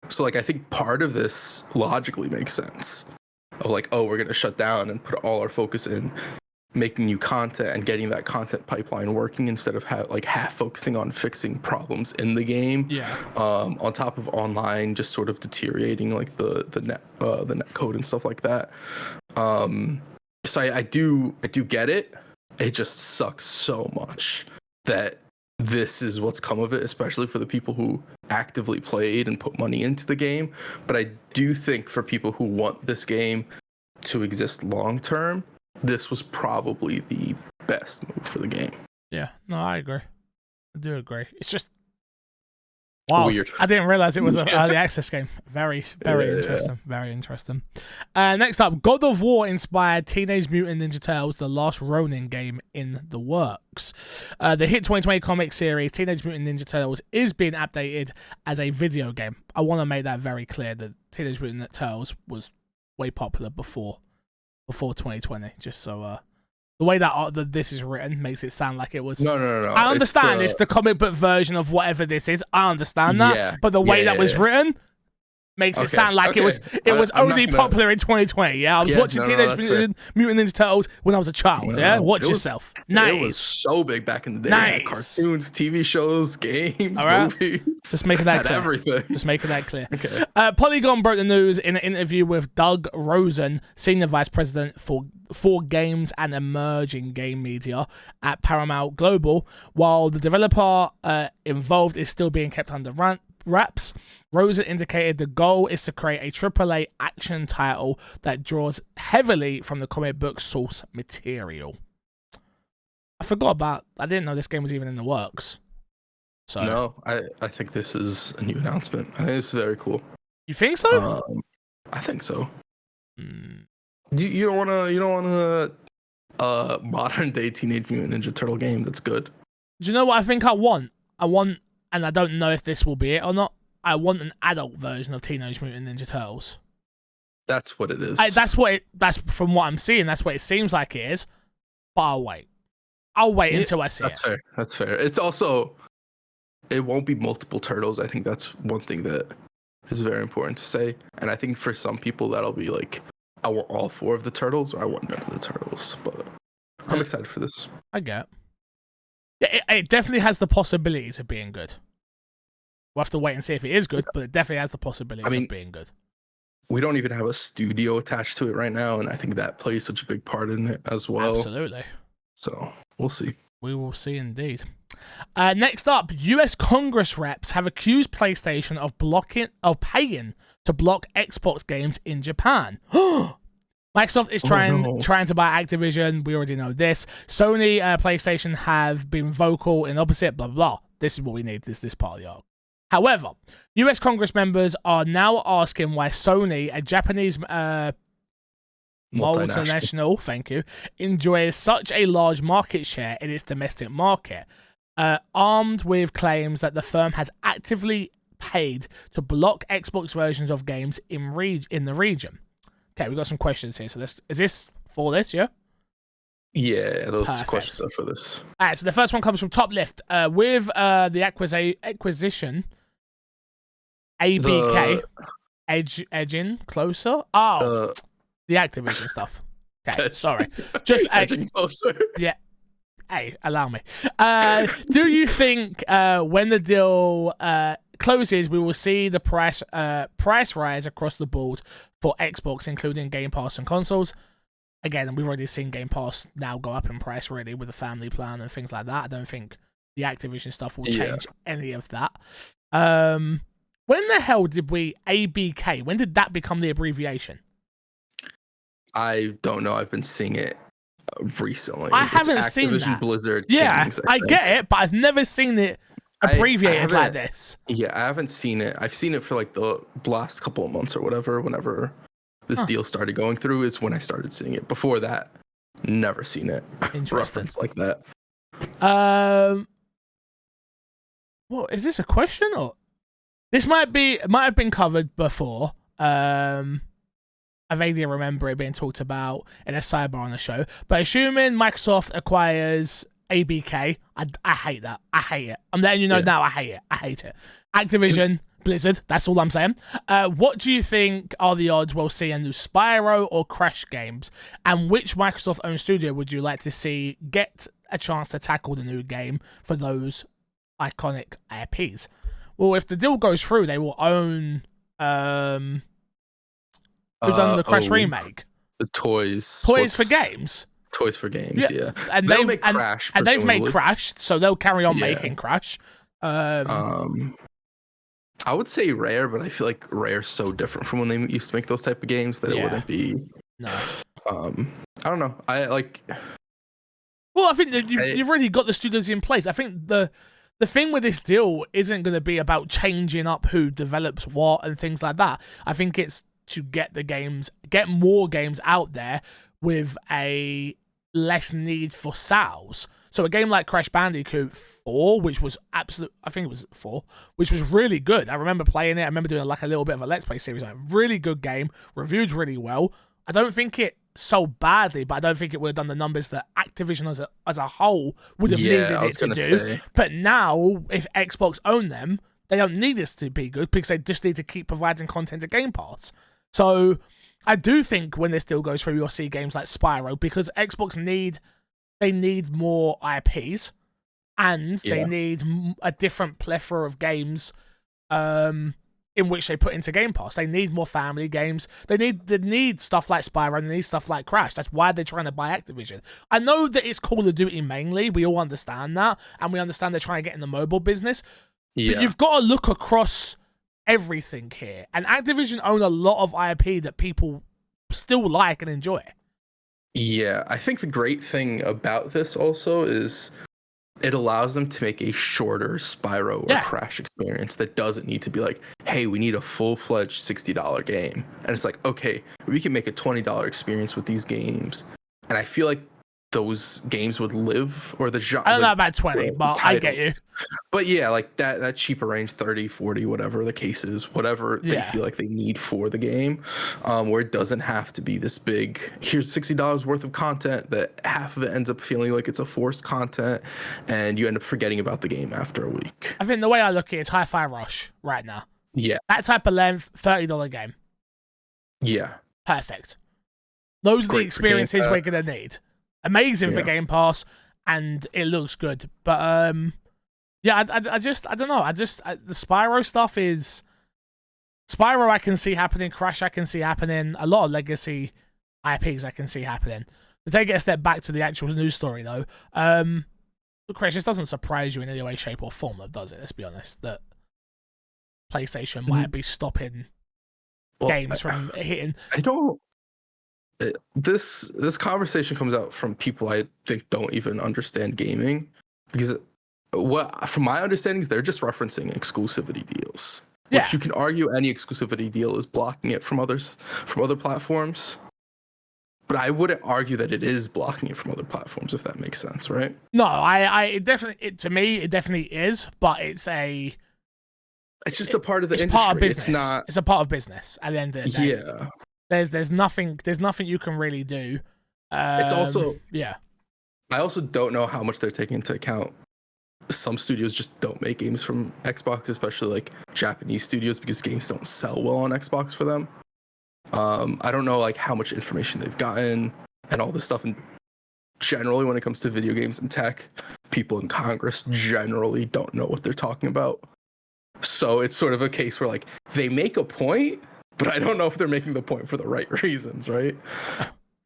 So like, I think part of this logically makes sense of like, oh, we're going to shut down and put all our focus in making new content and getting that content pipeline working instead of half focusing on fixing problems in the game. Yeah. On top of online just sort of deteriorating like the net code and stuff like that. So I do get it. It just sucks so much that this is what's come of it, especially for the people who actively played and put money into the game. But I do think for people who want this game to exist long term, this was probably the best move for the game. Yeah, no, I agree. I do agree. It's just weird. I didn't realize it was an early access game. Very interesting. Very interesting. Next up, God of War inspired Teenage Mutant Ninja Turtles: The Last Ronin game in the works. The hit 2020 comic series Teenage Mutant Ninja Turtles is being updated as a video game. I want to make that very clear that Teenage Mutant Ninja Turtles was way popular before 2020. Just so the way that this is written makes it sound like it was. No. I understand it's the comic book version of whatever this is. I understand that. Yeah. But the way that was written makes it sound like it was only popular in 2020. Yeah, I was watching Teenage Mutant Ninja Turtles when I was a child. Watch yourself. Nice. It was so big back in the day. Nice. Cartoons, TV shows, games, movies. Just making that clear. Everything. Just making that clear. Okay. Polygon broke the news in an interview with Doug Rosen, Senior Vice President for Games and Emerging Game Media at Paramount Global. While the developer involved is still being kept under wraps, Rosen indicated the goal is to create a AAA action title that draws heavily from the comic book source material. I didn't know this game was even in the works. So no, I think this is a new announcement. I think this is very cool. You think so? I think so. You don't want a modern day Teenage Mutant Ninja Turtle game that's good. Do you know what I think I want? And I don't know if this will be it or not, I want an adult version of Teenage Mutant Ninja Turtles. That's what it is. That's from what I'm seeing, that's what it seems like it is. But I'll wait until I see it. That's fair. It's also, it won't be multiple turtles. I think that's one thing that is very important to say. And I think for some people that'll be like, I want all 4 of the turtles or I want none of the turtles. But I'm excited for this. I get it. It definitely has the possibilities of being good. We'll have to wait and see if it is good, but it definitely has the possibilities of being good. We don't even have a studio attached to it right now, and I think that plays such a big part in it as well. Absolutely. So, we'll see. We will see indeed. Next up, US Congress reps have accused PlayStation of paying to block Xbox games in Japan. Microsoft is trying to buy Activision. We already know this. Sony, PlayStation have been vocal in opposite, blah, blah, blah. This is what we need, this part of the arc. However, US Congress members are now asking why Sony, a Japanese multinational, thank you, enjoys such a large market share in its domestic market, armed with claims that the firm has actively paid to block Xbox versions of games in the region. Okay, we've got some questions here. So is this for this, yeah? Yeah, those Perfect. questions are for this. All right, so the first one comes from Top Lift. With the acquisition, ABK, edging closer. Oh, the Activision stuff. Okay, sorry. Just edging closer. Yeah. Hey, allow me. Do you think when the deal closes, we will see the price rise across the board for Xbox, including Game Pass and consoles? Again, we've already seen Game Pass now go up in price, really, with the family plan and things like that. I don't think the Activision stuff will change any of that. When the hell did we ABK? When did that become the abbreviation? I don't know. I've been seeing it recently. I haven't seen that. Blizzard. Yeah, Kings, I get it, but I've never seen it abbreviated like this. Yeah, I haven't seen it. I've seen it for like the last couple of months or whatever. Whenever this deal started going through is when I started seeing it. Before that, never seen it. Reference like that. Well, is this a question or this might have been covered before? I vaguely remember it being talked about in a sidebar on the show. But assuming Microsoft acquires ABK, I hate that. I hate it. I'm letting you know now. I hate it. I hate it. Activision, Blizzard. That's all I'm saying. What do you think are the odds we'll see a new Spyro or Crash games? And which Microsoft-owned studio would you like to see get a chance to tackle the new game for those iconic IPs? Well, if the deal goes through, they will own. Who've done the Crash remake? The toys. Toys for Games. Toys for Games, yeah. And they've made Crash, and they've made Crash, so they'll carry on making Crash. I would say Rare, but I feel like Rare's so different from when they used to make those type of games that it wouldn't be. No. I don't know. Well, I think that you've already got the studios in place. I think the thing with this deal isn't going to be about changing up who develops what and things like that. I think it's to get more games out there with a less need for sales. So a game like Crash Bandicoot 4, which was I think it was 4, which was really good. I remember playing it. I remember doing like a little bit of a Let's Play series. Like, really good game, reviewed really well. I don't think it sold badly, but I don't think it would have done the numbers that Activision as a whole would have needed it to do. But now, if Xbox own them, they don't need this to be good because they just need to keep providing content to Game Pass. So I do think when this deal goes through, you'll see games like Spyro because Xbox need more IPs and they need a different plethora of games in which they put into Game Pass. They need more family games. They need stuff like Spyro. They need stuff like Crash. That's why they're trying to buy Activision. I know that it's Call of Duty mainly. We all understand that, and we understand they're trying to get in the mobile business. Yeah. But you've got to look across everything here. And Activision own a lot of IP that people still like and enjoy. Yeah, I think the great thing about this also is it allows them to make a shorter Spyro or Crash experience that doesn't need to be like, hey, we need a full-fledged $60 game. And it's like, okay, we can make a $20 experience with these games. And I feel like those games would live, or the genre. I don't know about 20, but titles. I get you. But yeah, like that cheaper range, 30, 40, whatever the case is, whatever they feel like they need for the game, where it doesn't have to be this big, here's $60 worth of content that half of it ends up feeling like it's a forced content, and you end up forgetting about the game after a week. I think the way I look at it is Hi-Fi Rush right now. Yeah. That type of length, $30 game. Yeah. Perfect. Those are the experiences we're going to need. Amazing for Game Pass, and it looks good. But I don't know. The Spyro stuff is Spyro. I can see happening. Crash, I can see happening. A lot of legacy IPs, I can see happening. To take it a step back to the actual news story, though, Crash, this doesn't surprise you in any way, shape, or form, though, does it? Let's be honest. That PlayStation might be stopping games from hitting. I don't. This conversation comes out from people I think don't even understand gaming, because from my understandings, they're just referencing exclusivity deals, which you can argue any exclusivity deal is blocking it from other platforms. But I wouldn't argue that it is blocking it from other platforms, if that makes sense, right? No, to me it definitely is, but it's just a part of the industry. It's part of business. It's a part of business at the end of the day. Yeah. There's nothing you can really do. It's also I also don't know how much they're taking into account. Some studios just don't make games from Xbox, especially like Japanese studios, because games don't sell well on Xbox for them. I don't know like how much information they've gotten and all this stuff. And generally, when it comes to video games and tech, people in Congress generally don't know what they're talking about. So it's sort of a case where like they make a point, but I don't know if they're making the point for the right reasons, right?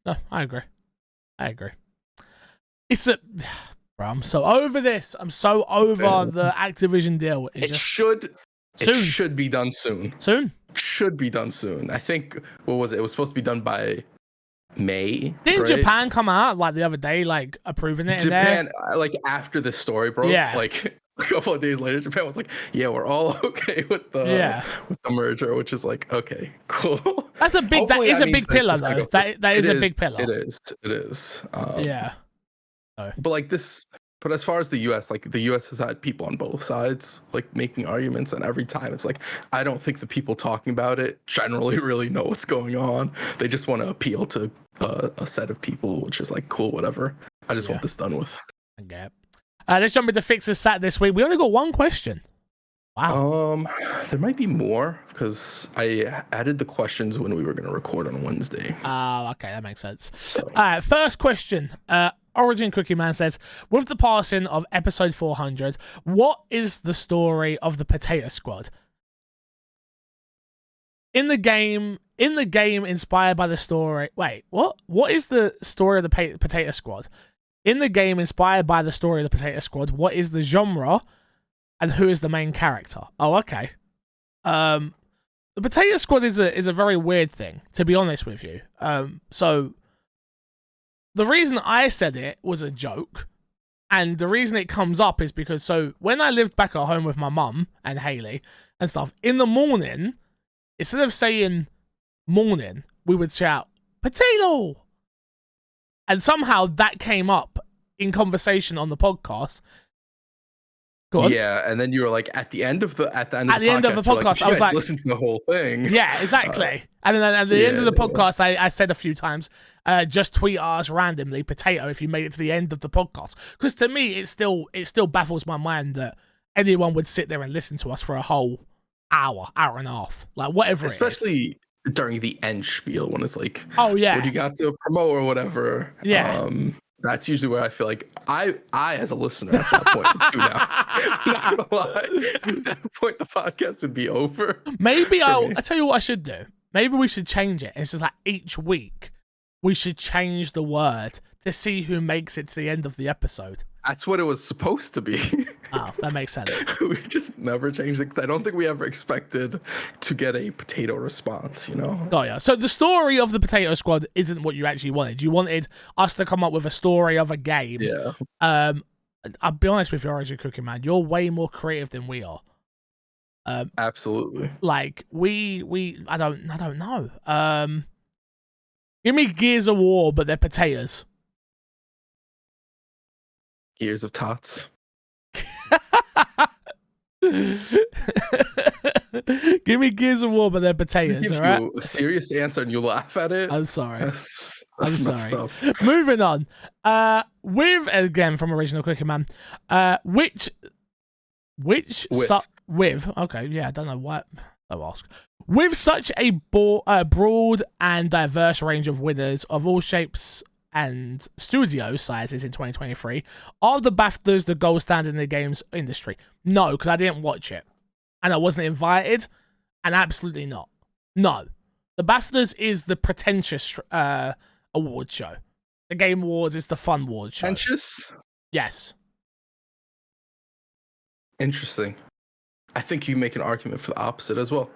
No, I agree. It's a... Bro, I'm so over this. I'm so over the Activision deal. It should be done soon. Should be done soon. I think, what was it? It was supposed to be done by May. Didn't Japan come out like the other day, like approving it? Japan, like after the story broke, yeah. like a couple of days later, Japan was like, "Yeah, we're all okay with the merger," which is like, okay, cool. That's a big. That is a big pillar, though. That is a big pillar. It is. Yeah. But like this, but as far as the U.S., like the U.S. has had people on both sides, like making arguments, and every time it's like, I don't think the people talking about it generally really know what's going on. They just want to appeal to a set of people, which is like, cool, whatever. I just want this done with. Okay. Let's jump into Fixers Sat this week. We only got one question. Wow. There might be more because I added the questions when we were going to record on Wednesday. Oh, okay, that makes sense. So. All right, first question. Origin Cookie Man says, with the passing of episode 400, what is the story of the Potato Squad? In the game inspired by the story... Wait, what? What is the story of the Potato Squad? In the game inspired by the story of the Potato Squad, what is the genre and who is the main character? Oh, okay. The Potato Squad is a very weird thing, to be honest with you. So... The reason I said it was a joke, and the reason it comes up is because, so when I lived back at home with my mum and Haley and stuff, in the morning, instead of saying morning, we would shout, potato! And somehow that came up in conversation on the podcast. Go on. Yeah, and then you were like, at the end of the podcast, I was like, listen to the whole thing. Yeah, exactly. And then at the end of the podcast, I said a few times, just tweet us randomly potato if you made it to the end of the podcast. Because to me, it still baffles my mind that anyone would sit there and listen to us for a whole hour and a half, like whatever. Especially during the end spiel when it's like, oh yeah, what you got to promote or whatever. Yeah. That's usually where I feel like I as a listener at that point too now. Not gonna lie. At that point the podcast would be over. Maybe I'll tell you what I should do. Maybe we should change it. It's just like each week we should change the word to see who makes it to the end of the episode. That's what it was supposed to be. Oh, that makes sense. We just never changed it because I don't think we ever expected to get a potato response, you know? Oh, yeah. So the story of the Potato Squad isn't what you actually wanted. You wanted us to come up with a story of a game. Yeah. I'll be honest with you, Origin Cookie Man. You're way more creative than we are. Absolutely. Like, I don't know. Give me Gears of War, but they're potatoes. Gears of Tots. Give me Gears of War, but they're potatoes, all right? A serious answer and you laugh at it. I'm sorry. That's I'm sorry. Moving on. With, again, from Original Cookie Man, with, okay, yeah, I don't know what, I'll ask. With such a broad and diverse range of winners of all shapes and studio sizes in 2023, are the BAFTAs the gold standard in the games industry? No, because I didn't watch it. And I wasn't invited. And absolutely not. No. The BAFTAs is the pretentious award show. The Game Awards is the fun award show. Pretentious? Yes. Interesting. I think you make an argument for the opposite as well.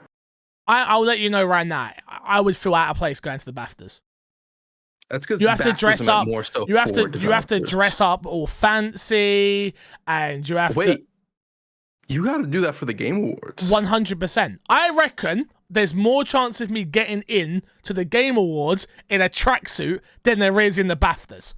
I'll let you know right now. I would feel out of place going to the BAFTAs. That's because you have to dress up. More so you have to dress up all fancy, and you have to. You got to do that for the Game Awards. 100%. I reckon there's more chance of me getting in to the Game Awards in a tracksuit than there is in the BAFTAs.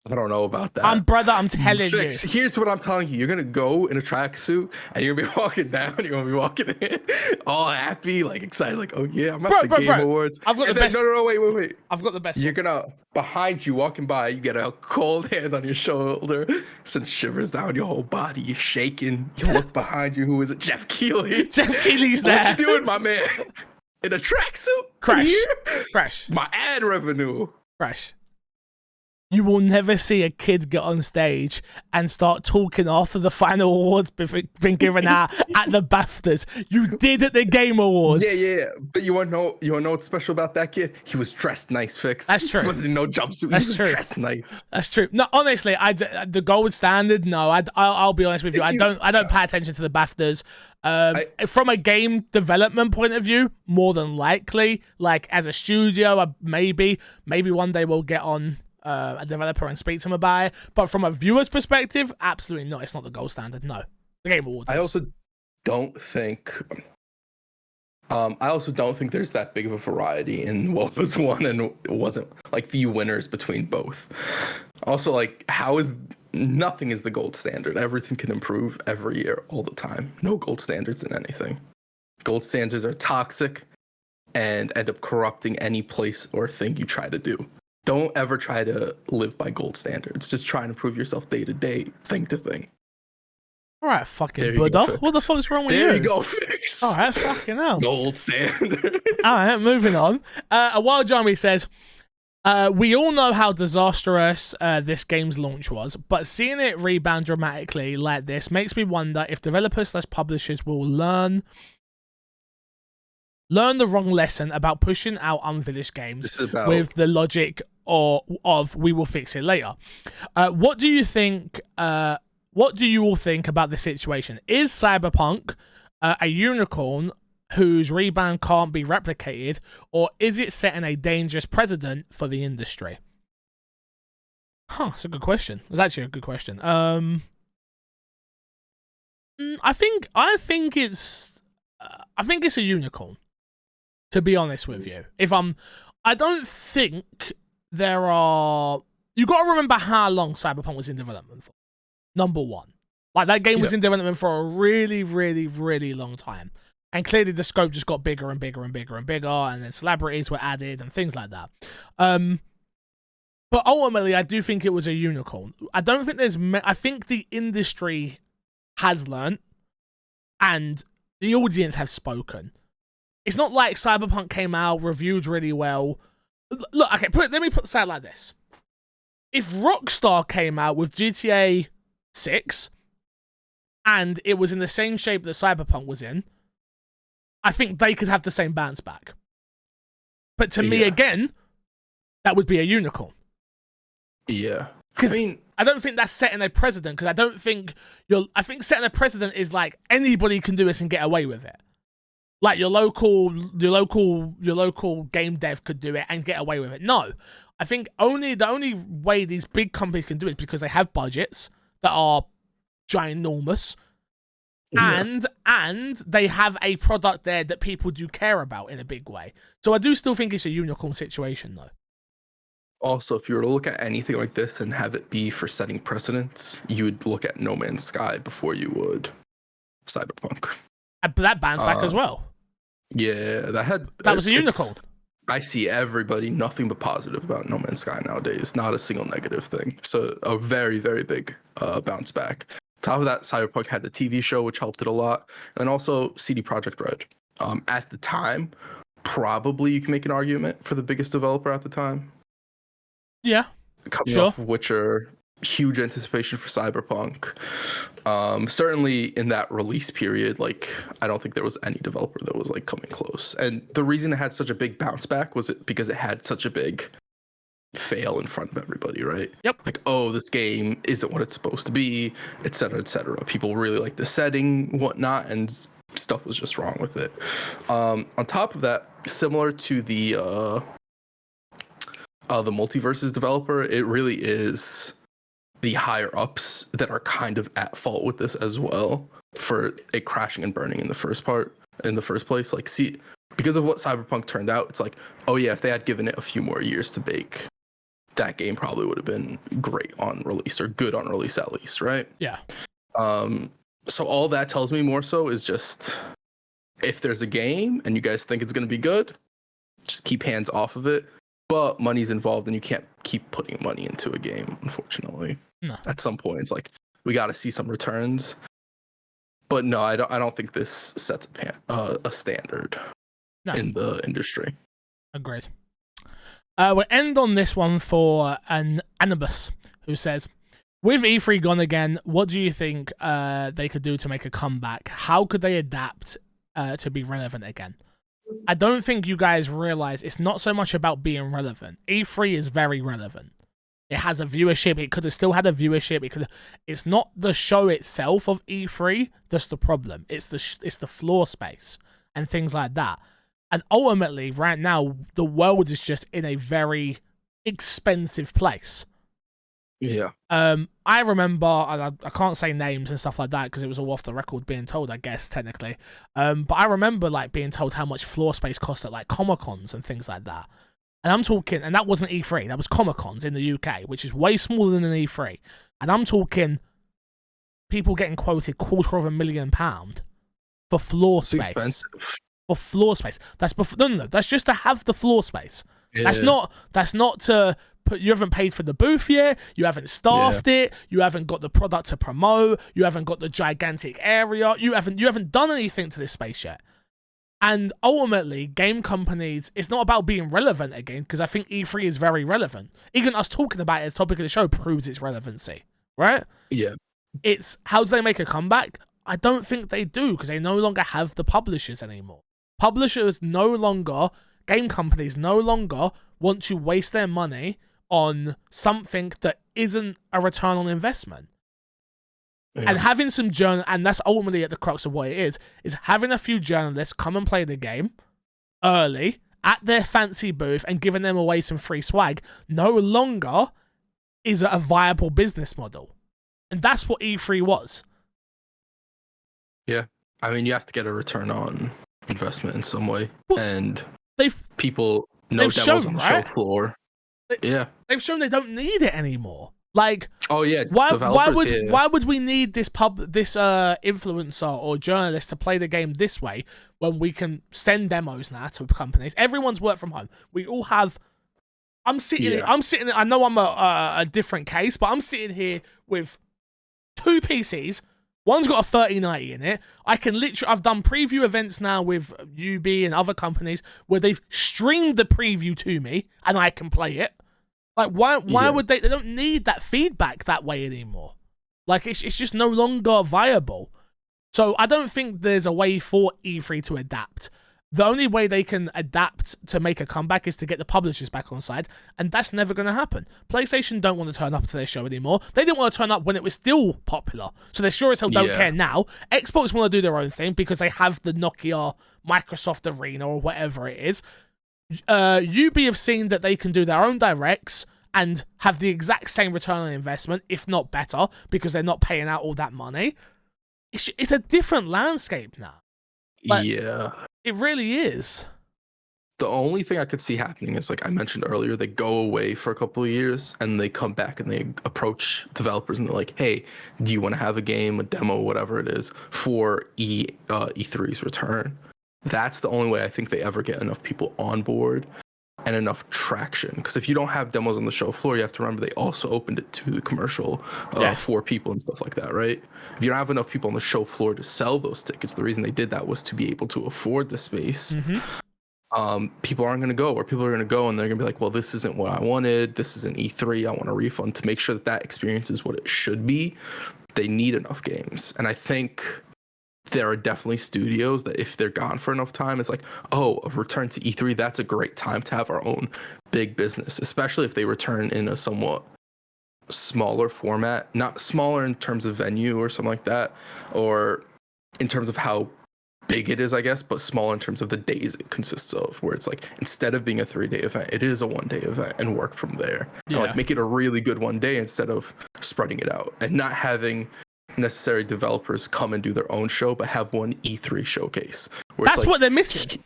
I don't know about that. Brother, I'm telling you. Here's what I'm telling you. You're going to go in a tracksuit and you're going to be walking down. You're going to be walking in all happy, like excited, like, oh yeah, I'm at the Game Awards. I've got the best. No, wait. I've got the best. You're going to, behind you, walking by, you get a cold hand on your shoulder, sends shivers down your whole body. You're shaking. You look behind you. Who is it? Jeff Keighley. Jeff Keighley's there. What you doing, my man? In a tracksuit? Crash. My ad revenue. Crash. You will never see a kid get on stage and start talking after the final awards been given out at the BAFTAs. You did at the Game Awards. Yeah. But you wanna know what's special about that kid? He was dressed nice, Fix. That's true. He wasn't in no jumpsuit. That's he was true. Dressed nice. That's true. No, honestly, the gold standard. No, I'll be honest with you. I don't pay attention to the BAFTAs. From a game development point of view, more than likely, like as a studio, maybe one day we'll get on a developer and speak to them about it. But from a viewer's perspective, absolutely not. It's not the gold standard. No, the Game Awards. I also don't think there's that big of a variety in what was won and it wasn't, like the winners between both. Also, like, nothing is the gold standard. Everything can improve every year, all the time. No gold standards in anything. Gold standards are toxic and end up corrupting any place or thing you try to do. Don't ever try to live by gold standards. Just try and improve yourself day to day, thing to thing. All right, fucking Buddha. What the fuck's wrong with you? There you go, Fix. All right, fucking hell. Gold standard. All right, moving on. A Wild Army says, we all know how disastrous this game's launch was, but seeing it rebound dramatically like this makes me wonder if developers/publishers will learn the wrong lesson about pushing out unfinished games with the logic of we will fix it later. What do you think? What do you all think about this situation? Is Cyberpunk a unicorn whose rebound can't be replicated, or is it setting a dangerous precedent for the industry? That's a good question. It's actually a good question. I think it's a unicorn. To be honest with you, I don't think there are. You got to remember how long Cyberpunk was in development for. Number one, like that game was in development for a really, really, really long time, and clearly the scope just got bigger and bigger and bigger and bigger, and then celebrities were added and things like that. But ultimately, I do think it was a unicorn. I don't think I think the industry has learned, and the audience have spoken. It's not like Cyberpunk came out, reviewed really well. Look, okay, let me put it like this. If Rockstar came out with GTA 6 and it was in the same shape that Cyberpunk was in, I think they could have the same bounce back. But to me, again, that would be a unicorn. Yeah. Because I don't think that's setting a precedent, because I think setting a precedent is like anybody can do this and get away with it. Like your local game dev could do it and get away with it. No, I think the only way these big companies can do it is because they have budgets that are ginormous, and they have a product there that people do care about in a big way. So I do still think it's a unicorn situation, though. Also, if you were to look at anything like this and have it be for setting precedents, you would look at No Man's Sky before you would Cyberpunk. But that bounce back as well. Yeah, that was a unicorn. I see everybody nothing but positive about No Man's Sky nowadays. Not a single negative thing. So a very, very big bounce back. Top of that, Cyberpunk had the TV show, which helped it a lot, and also CD Projekt Red. At the time, probably you can make an argument for the biggest developer at the time. Yeah, coming off of Witcher, huge anticipation for Cyberpunk. Certainly in that release period, like I don't think there was any developer that was like coming close. And the reason it had such a big bounce back was because it had such a big fail in front of everybody, right? Yep. Like, oh, this game isn't what it's supposed to be, et cetera, et cetera. People really like the setting, whatnot, and stuff was just wrong with it. On top of that, similar to the Multiverses developer, it really is the higher ups that are kind of at fault with this as well for it crashing and burning in the first place. Like, see, because of what Cyberpunk turned out, it's like, oh yeah, if they had given it a few more years to bake, that game probably would have been great on release, or good on release at least, right? Yeah. So all that tells me more so is just, if there's a game and you guys think it's going to be good, just keep hands off of it. But money's involved, and you can't keep putting money into a game, unfortunately. No. At some point, it's like, we got to see some returns. But no, I don't think this sets a standard in the industry. Agreed. We'll end on this one for an Anubis, who says, with E3 gone again, what do you think they could do to make a comeback? How could they adapt to be relevant again? I don't think you guys realize it's not so much about being relevant. E3 is very relevant. It has a viewership. It could have still had a viewership. It's not the show itself of E3 that's the problem. It's the floor space and things like that. And ultimately, right now, the world is just in a very expensive place. Yeah. I remember, I can't say names and stuff like that because it was all off the record being told, I guess, technically. But I remember like being told how much floor space cost at like Comic-Cons and things like that. And I'm talking, and that wasn't E3, that was Comic-Cons in the UK, which is way smaller than an E3. And I'm talking people getting quoted £250,000 for floor space. Expensive. For floor space. That's no, that's just to have the floor space. Yeah. That's not to put. You haven't paid for the booth yet. You haven't staffed it. You haven't got the product to promote. You haven't got the gigantic area. You haven't done anything to this space yet. And ultimately, game companies, it's not about being relevant again, because I think E3 is very relevant. Even us talking about it as topic of the show proves its relevancy, right? Yeah. It's how do they make a comeback? I don't think they do, because they no longer have the publishers anymore. Game companies no longer want to waste their money on something that isn't a return on investment. Yeah. And having some and that's ultimately at the crux of what it is having a few journalists come and play the game early at their fancy booth and giving them away some free swag no longer is a viable business model. And that's what E3 was. Yeah. I mean, you have to get a return on investment in some way. Well, and people know demos shown, on the right? show floor. They've shown they don't need it anymore. Like, oh yeah, why would we need this influencer or journalist to play the game this way when we can send demos now to companies? Everyone's worked from home. We all have. I'm sitting. I know I'm a different case, but I'm sitting here with 2 PCs. One's got a 3090 in it. I've done preview events now with UB and other companies where they've streamed the preview to me and I can play it. Like, why would they don't need that feedback that way anymore. Like, it's just no longer viable. So I don't think there's a way for E3 to adapt. The only way they can adapt to make a comeback is to get the publishers back on side, and that's never going to happen. PlayStation don't want to turn up to their show anymore. They didn't want to turn up when it was still popular, so they sure as hell don't care now. Xbox want to do their own thing because they have the Nokia Microsoft Arena or whatever it is. UB have seen that they can do their own directs and have the exact same return on investment, if not better, because they're not paying out all that money. It's a different landscape now. Like, yeah. It really is. The only thing I could see happening is, like I mentioned earlier, they go away for a couple of years and they come back and they approach developers and they're like, hey, do you want to have a game, a demo, whatever it is, for E3's return? That's the only way I think they ever get enough people on board and enough traction. Because if you don't have demos on the show floor, you have to remember they also opened it to the commercial for people and stuff like that, right? If you don't have enough people on the show floor to sell those tickets, the reason they did that was to be able to afford the space. Mm-hmm. People aren't going to go, or people are going to go and they're going to be like, well, this isn't what I wanted. This is an E3. I want a refund. To make sure that experience is what it should be, they need enough games. And I think there are definitely studios that if they're gone for enough time, it's like, oh, a return to E3, that's a great time to have our own big business, especially if they return in a somewhat smaller format, not smaller in terms of venue or something like that, or in terms of how big it is, I guess, but small in terms of the days it consists of, where it's like, instead of being a 3-day event, it is a 1-day event and work from there. And like make it a really good 1 day instead of spreading it out and not having necessary developers come and do their own show, but have one E3 showcase. That's like, what they're missing.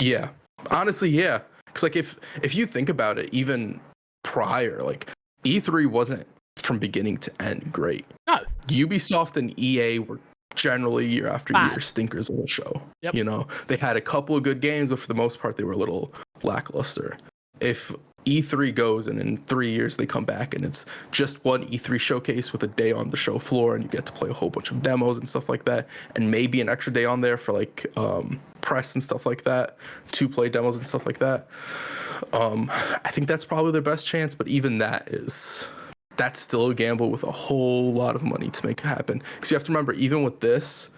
Yeah, honestly, yeah. Because like if you think about it, even prior, like E3 wasn't from beginning to end great. No. Ubisoft and EA were generally year after year stinkers of the show. Yep. You know, they had a couple of good games, but for the most part, they were a little lackluster. If E3 goes and in 3 years they come back and it's just one E3 showcase with a day on the show floor and you get to play a whole bunch of demos and stuff like that, and maybe an extra day on there for like press and stuff like that, to play demos and stuff like that, I think that's probably their best chance. But even that's still a gamble with a whole lot of money to make it happen, because you have to remember, even with this,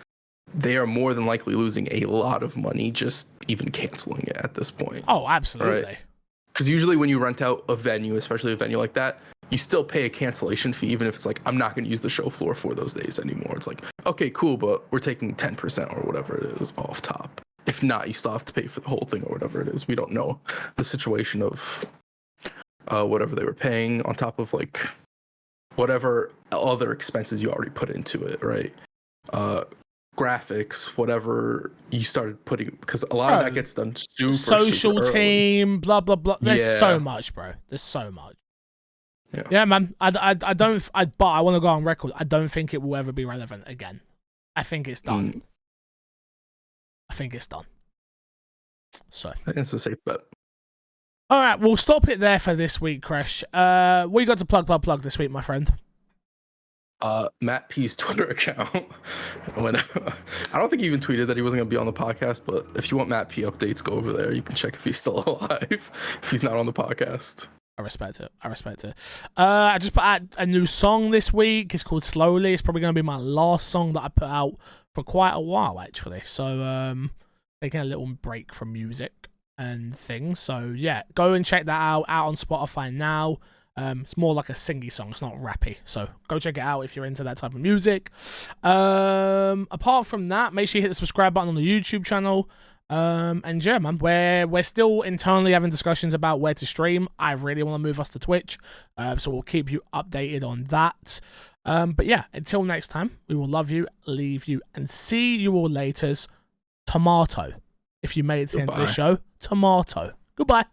they are more than likely losing a lot of money just even canceling it at this point. Oh, absolutely. Right? Because usually when you rent out a venue, especially a venue like that, you still pay a cancellation fee, even if it's like, I'm not going to use the show floor for those days anymore. It's like, okay, cool, but we're taking 10% or whatever it is off top. If not, you still have to pay for the whole thing or whatever it is. We don't know the situation of whatever they were paying on top of like whatever other expenses you already put into it, right? Graphics, whatever you started putting, because a lot of that gets done social super team, blah blah blah. There's so much, bro. There's so much. Yeah, man. I don't. But I want to go on record. I don't think it will ever be relevant again. I think it's done. I think it's done. So I think it's a safe bet. All right, we'll stop it there for this week, Crash. What you got to plug this week, my friend? Matt P's Twitter account. I don't think he even tweeted that he wasn't going to be on the podcast, but if you want Matt P updates, go over there. You can check if he's still alive, if he's not on the podcast. I respect it. I just put out a new song this week. It's called Slowly. It's probably going to be my last song that I put out for quite a while, actually. So, taking a little break from music and things. So, yeah, go and check that out on Spotify now. It's more like a singy song. It's not rappy. So go check it out if you're into that type of music. Apart from that, make sure you hit the subscribe button on the YouTube channel. And yeah, man, we're still internally having discussions about where to stream. I really want to move us to Twitch. So we'll keep you updated on that. But yeah, until next time, we will love you, leave you, and see you all later. Tomato. If you made it to the end of the show, tomato. Goodbye.